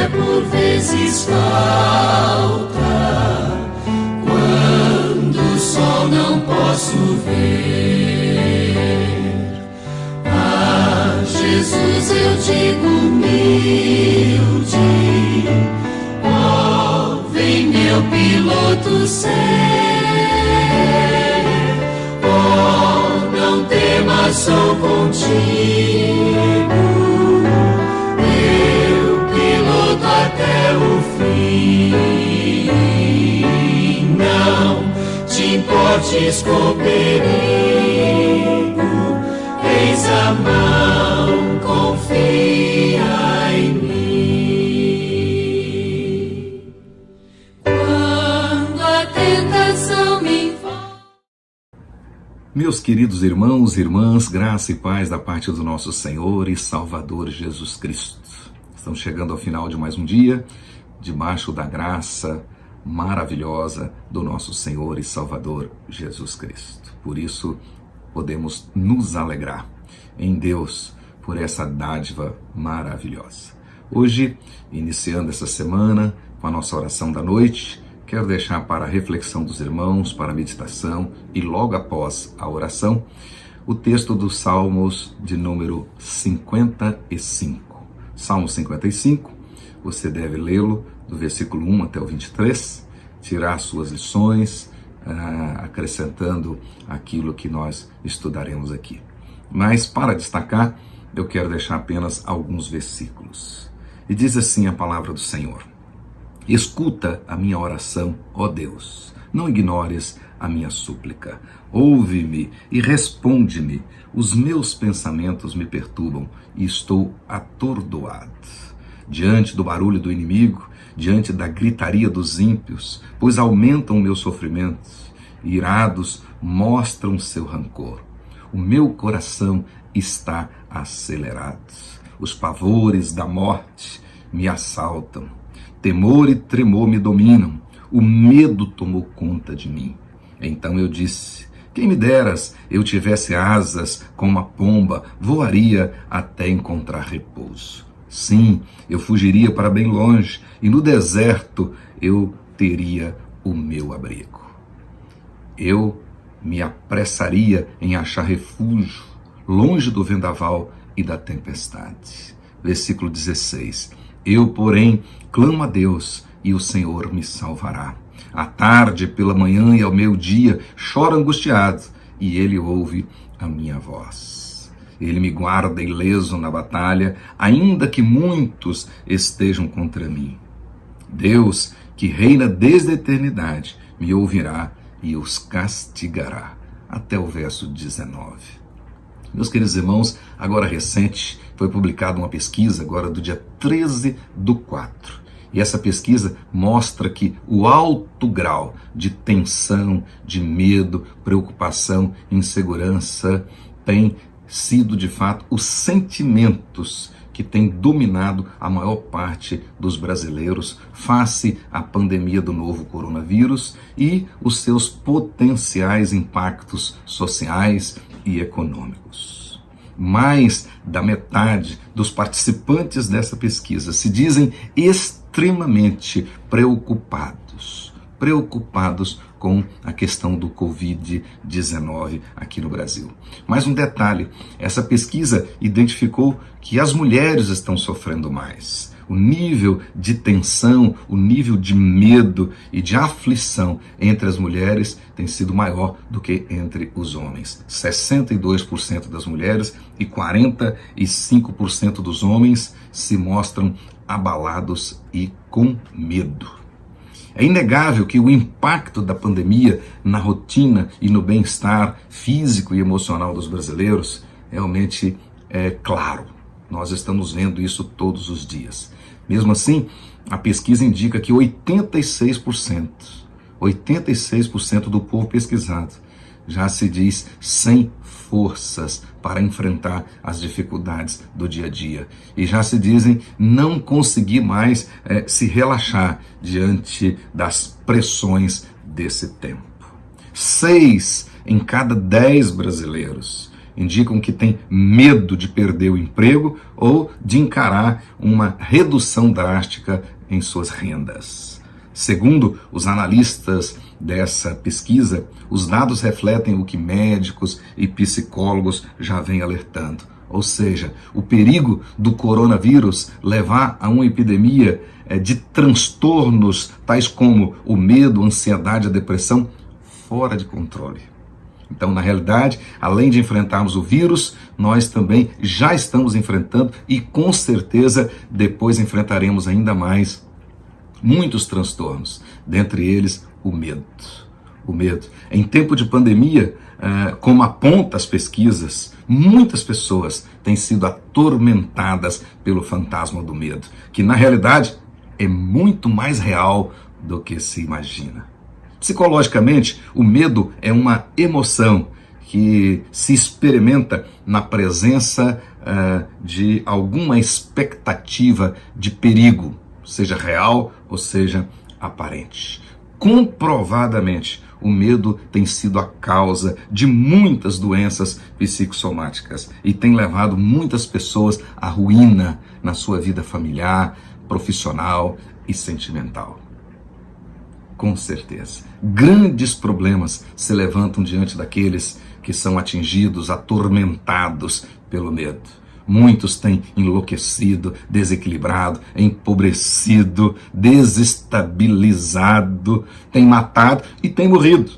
até por vezes falta, quando o sol não posso ver. A Jesus eu digo humilde, ó, vem meu piloto ser. Ó, não temas, sou contigo, até o fim. Não te importes com perigo, eis a mão, confia em mim. Quando a tentação me envolve. Meus queridos irmãos e irmãs, graça e paz da parte do nosso Senhor e Salvador Jesus Cristo. Estamos chegando ao final de mais um dia, debaixo da graça maravilhosa do nosso Senhor e Salvador Jesus Cristo. Por isso, podemos nos alegrar em Deus por essa dádiva maravilhosa. Hoje, iniciando essa semana com a nossa oração da noite, quero deixar para a reflexão dos irmãos, para a meditação e logo após a oração, o texto dos Salmos de número 55. Salmo 55, você deve lê-lo do versículo 1 até o 23, tirar suas lições, acrescentando aquilo que nós estudaremos aqui. Mas, para destacar, eu quero deixar apenas alguns versículos. E diz assim a palavra do Senhor: escuta a minha oração, ó Deus, não ignores a minha súplica. Ouve-me e responde-me. Os meus pensamentos me perturbam e estou atordoado. Diante do barulho do inimigo, diante da gritaria dos ímpios, pois aumentam o meu sofrimento, irados mostram seu rancor. O meu coração está acelerado. Os pavores da morte me assaltam. Temor e tremor me dominam. O medo tomou conta de mim. Então eu disse: quem me deras eu tivesse asas como uma pomba, voaria até encontrar repouso. Sim, eu fugiria para bem longe, e no deserto eu teria o meu abrigo. Eu me apressaria em achar refúgio, longe do vendaval e da tempestade. Versículo 16. Eu, porém, clamo a Deus, e o Senhor me salvará. À tarde, pela manhã e ao meio-dia, choro angustiado, e Ele ouve a minha voz. Ele me guarda ileso na batalha, ainda que muitos estejam contra mim. Deus, que reina desde a eternidade, me ouvirá e os castigará. Até o verso 19. Meus queridos irmãos, agora recente, foi publicada uma pesquisa, agora do dia 13/4. E essa pesquisa mostra que o alto grau de tensão, de medo, preocupação, insegurança tem sido, de fato, os sentimentos que têm dominado a maior parte dos brasileiros face à pandemia do novo coronavírus e os seus potenciais impactos sociais e econômicos. Mais da metade dos participantes dessa pesquisa se dizem extremamente preocupados com a questão do Covid-19 aqui no Brasil. Mais um detalhe, essa pesquisa identificou que as mulheres estão sofrendo mais. O nível de tensão, o nível de medo e de aflição entre as mulheres tem sido maior do que entre os homens. 62% das mulheres e 45% dos homens se mostram abalados e com medo. É inegável que o impacto da pandemia na rotina e no bem-estar físico e emocional dos brasileiros realmente é claro. Nós estamos vendo isso todos os dias. Mesmo assim, a pesquisa indica que 86% do povo pesquisado já se diz sem forças para enfrentar as dificuldades do dia a dia. E já se dizem não conseguir mais se relaxar diante das pressões desse tempo. 6 em cada 10 brasileiros indicam que tem medo de perder o emprego ou de encarar uma redução drástica em suas rendas. Segundo os analistas dessa pesquisa, os dados refletem o que médicos e psicólogos já vêm alertando. Ou seja, o perigo do coronavírus levar a uma epidemia de transtornos tais como o medo, a ansiedade, a depressão, fora de controle. Então, na realidade, além de enfrentarmos o vírus, nós também já estamos enfrentando e com certeza depois enfrentaremos ainda mais muitos transtornos, dentre eles o medo. O medo. Em tempo de pandemia, como aponta as pesquisas, muitas pessoas têm sido atormentadas pelo fantasma do medo, que na realidade é muito mais real do que se imagina. Psicologicamente, o medo é uma emoção que se experimenta na presença de alguma expectativa de perigo, seja real ou seja aparente. Comprovadamente, o medo tem sido a causa de muitas doenças psicossomáticas e tem levado muitas pessoas à ruína na sua vida familiar, profissional e sentimental. Com certeza, grandes problemas se levantam diante daqueles que são atingidos, atormentados pelo medo. Muitos têm enlouquecido, desequilibrado, empobrecido, desestabilizado, têm matado e têm morrido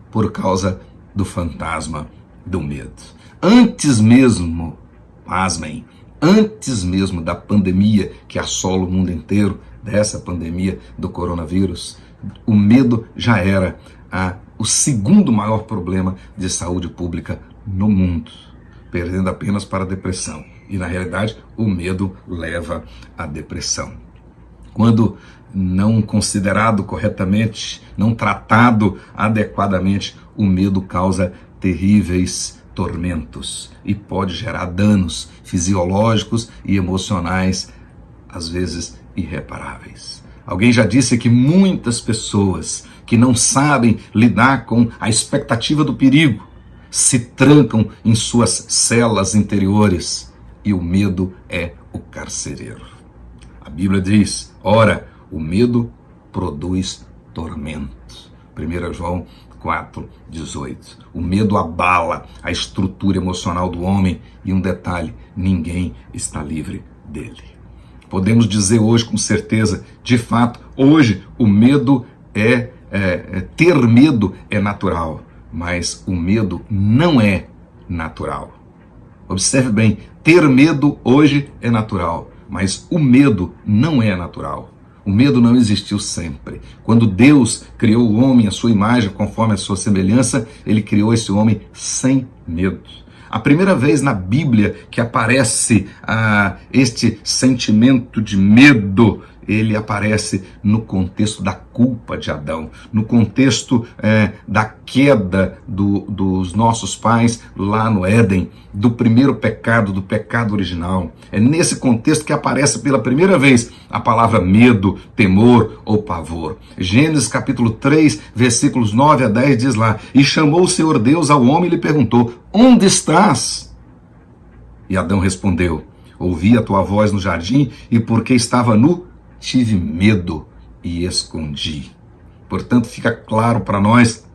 por causa do fantasma do medo. Antes mesmo, pasmem, antes mesmo da pandemia que assola o mundo inteiro, dessa pandemia do coronavírus, o medo já era o segundo maior problema de saúde pública no mundo, perdendo apenas para a depressão. E, na realidade, o medo leva à depressão. Quando não considerado corretamente, não tratado adequadamente, o medo causa terríveis tormentos e pode gerar danos fisiológicos e emocionais, às vezes irreparáveis. Alguém já disse que muitas pessoas que não sabem lidar com a expectativa do perigo se trancam em suas celas interiores. E o medo é o carcereiro. A Bíblia diz, ora, o medo produz tormento. 1 João 4,18. O medo abala a estrutura emocional do homem e um detalhe, ninguém está livre dele. Podemos dizer hoje com certeza, de fato, hoje o medo ter medo é natural, mas o medo não é natural. Observe bem, ter medo hoje é natural, mas o medo não é natural. O medo não existiu sempre. Quando Deus criou o homem à sua imagem, conforme a sua semelhança, ele criou esse homem sem medo. A primeira vez na Bíblia que aparece este sentimento de medo, ele aparece no contexto da culpa de Adão, no contexto da queda dos nossos pais lá no Éden, do primeiro pecado, do pecado original. É nesse contexto que aparece pela primeira vez a palavra medo, temor ou pavor. Gênesis capítulo 3, versículos 9 a 10 diz lá, e chamou o Senhor Deus ao homem e lhe perguntou, onde estás? E Adão respondeu, ouvi a tua voz no jardim e porque estava nu, tive medo e escondi. Portanto, fica claro para nós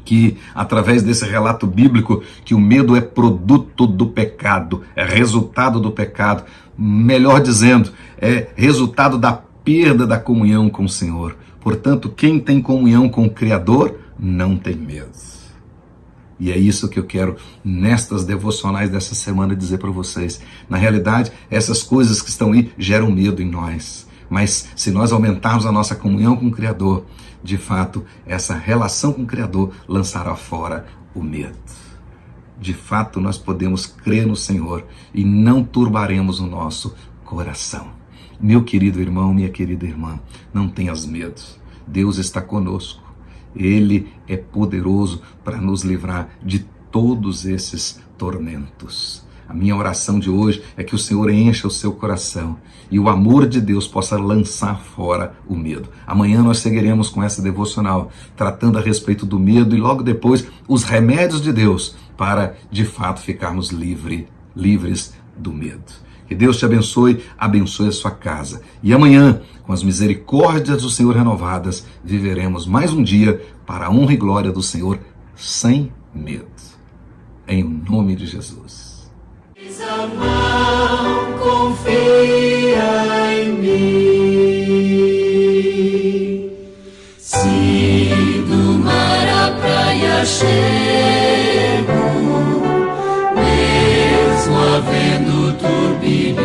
que, através desse relato bíblico, que o medo é produto do pecado, é resultado do pecado, melhor dizendo, é resultado da perda da comunhão com o Senhor. Portanto, quem tem comunhão com o Criador não tem medo. E é isso que eu quero, nestas devocionais dessa semana, dizer para vocês. Na realidade, essas coisas que estão aí geram medo em nós. Mas se nós aumentarmos a nossa comunhão com o Criador, de fato, essa relação com o Criador lançará fora o medo. De fato, nós podemos crer no Senhor e não turbaremos o nosso coração. Meu querido irmão, minha querida irmã, não tenhas medo. Deus está conosco. Ele é poderoso para nos livrar de todos esses tormentos. A minha oração de hoje é que o Senhor encha o seu coração e o amor de Deus possa lançar fora o medo. Amanhã nós seguiremos com essa devocional, tratando a respeito do medo e logo depois os remédios de Deus para de fato ficarmos livres do medo. Que Deus te abençoe, abençoe a sua casa. E amanhã, com as misericórdias do Senhor renovadas, viveremos mais um dia para a honra e glória do Senhor sem medo. Em nome de Jesus. Não confia em mim. Se do mar à praia chego, mesmo havendo turbilhão,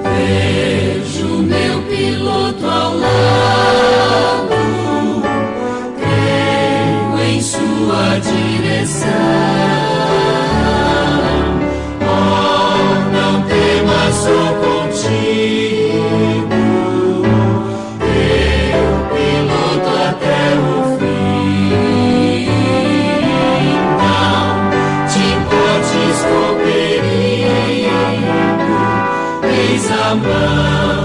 vejo meu piloto ao lado, creio em sua direção. Oh, não temas, sou contigo, teu piloto até o fim. Não te importes com perigo, eis a mão